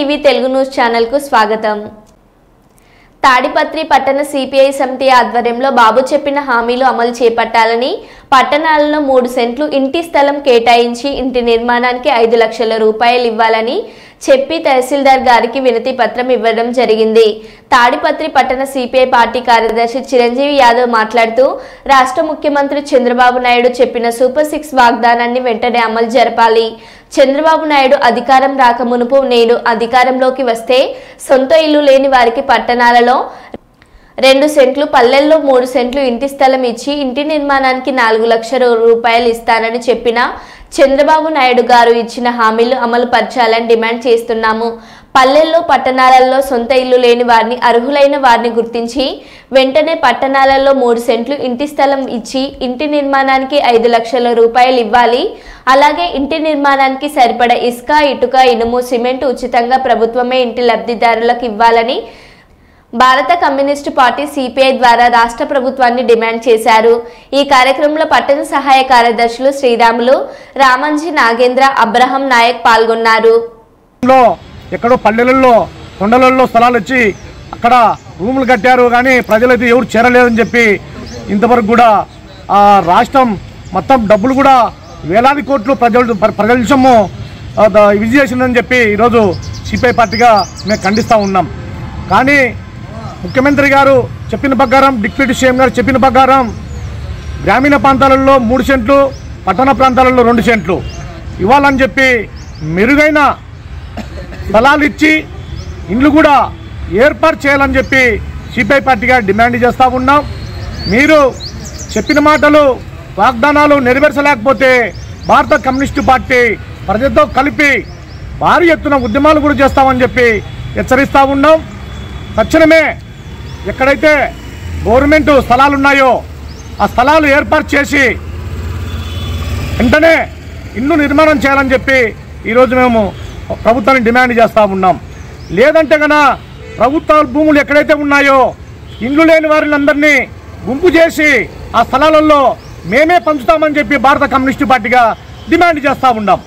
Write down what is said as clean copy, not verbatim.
EV Telugu news channel కు స్వాగతం। తాడిపత్రి పట్టణ సిపిఐ సమితి ఆధ్వర్యంలో బాబు చెప్పిన హామీలు అమలు చేపట్టాలని పట్టణాలలో 3 సెంట్లు ఇంటి స్థలం కేటాయించి ఇంటి నిర్మాణానికి 5 లక్షల రూపాయలు ఇవ్వాలని చెప్పి తహసీల్దార్ గారికి వినతి పత్రం ఇవ్వడం జరిగింది। తాడిపత్రి పట్టణ సిపిఐ పార్టీ కార్యదర్శి చిరంజీవి యాదవ్ మాట్లాడుతూ రాష్ట్ర ముఖ్యమంత్రి చంద్రబాబు నాయుడు చెప్పిన సూపర్ 6 వాగ్దానాన్ని వెంటనే అమలు జరపాలి। చంద్రబాబు నాయుడు అధికారం రాకమునుపు నేను అధికారంలోకి వస్తే సొంత ఇల్లు లేని వారికి పట్టణాలలో 2 సెంట్లు పల్లెల్లో 3 సెంట్లు ఇంటి స్థలం ఇచ్చి ఇంటి నిర్మాణానికి 4 లక్షల రూపాయలు ఇస్తానని చెప్పిన చంద్రబాబు నాయుడు గారు ఇచ్చిన హామీలు అమలు పరచాలని డిమాండ్ చేస్తున్నాము। పల్లెల్లో పట్టణాలలో సొంత ఇల్లు లేని వారిని అర్హులైన వారిని గుర్తించి వెంటనే పట్టణాలలో 3 సెంట్లు ఇంటి స్థలం ఇచ్చి ఇంటి నిర్మాణానికి 5 లక్షల రూపాయలు ఇవ్వాలి। అలాగే ఇంటి నిర్మాణానికి సరిపడ ఇసుక ఇటుక ఇనుము సిమెంట్ ఉచితంగా ప్రభుత్వమే ఇంటి లబ్ధిదారులకు ఇవ్వాలని భారత కమ్యూనిస్టు పార్టీ సిపిఐ ద్వారా రాష్ట్ర ప్రభుత్వాన్ని డిమాండ్ చేశారు। ఈ కార్యక్రమంలో పట్టణ సహాయ కార్యదర్శులు శ్రీరాములు, రామంజీ, నాగేంద్ర, అబ్రహం నాయక్ పాల్గొన్నారు। ఎక్కడో పల్లెలలో కొండలలో స్థలాలు వచ్చి అక్కడ రూములు కట్టారు కానీ ప్రజలైతే ఎవరు చేరలేదని చెప్పి ఇంతవరకు కూడా ఆ రాష్ట్రం మొత్తం డబ్బులు కూడా వేలాది కోట్లు ప్రజలము విజయ చేసిందని చెప్పి ఈరోజు సిపిఐ పార్టీగా మేము ఖండిస్తూ ఉన్నాం। కానీ ముఖ్యమంత్రి గారు చెప్పిన ప్రకారం, డిప్యూటీ సీఎం గారు చెప్పిన ప్రకారం గ్రామీణ ప్రాంతాలలో 3 సెంట్లు పట్టణ ప్రాంతాలలో 2 సెంట్లు ఇవ్వాలని చెప్పి మెరుగైన స్థలాలు ఇచ్చి ఇండ్లు కూడా ఏర్పాటు చేయాలని చెప్పి సిపిఐ పార్టీగా డిమాండ్ చేస్తూ ఉన్నాం। మీరు చెప్పిన మాటలు వాగ్దానాలు నెరవేర్చలేకపోతే భారత కమ్యూనిస్టు పార్టీ ప్రజలతో కలిపి భారీ ఎత్తున ఉద్యమాలు కూడా చేస్తామని చెప్పి హెచ్చరిస్తూ ఉన్నాం। తక్షణమే ఎక్కడైతే గవర్నమెంట్ స్థలాలు ఉన్నాయో ఆ స్థలాలు ఏర్పాటు చేసి వెంటనే ఇల్లు నిర్మాణం చేయాలని చెప్పి ఈరోజు మేము ప్రభుత్వాన్ని డిమాండ్ చేస్తూ ఉన్నాం। లేదంటే కనుక ప్రభుత్వ భూములు ఎక్కడైతే ఉన్నాయో ఇండ్లు లేని వారిని గుంపు చేసి ఆ స్థలాలలో మేమే పంచుతామని చెప్పి భారత కమ్యూనిస్టు పార్టీగా డిమాండ్ చేస్తూ ఉన్నాం।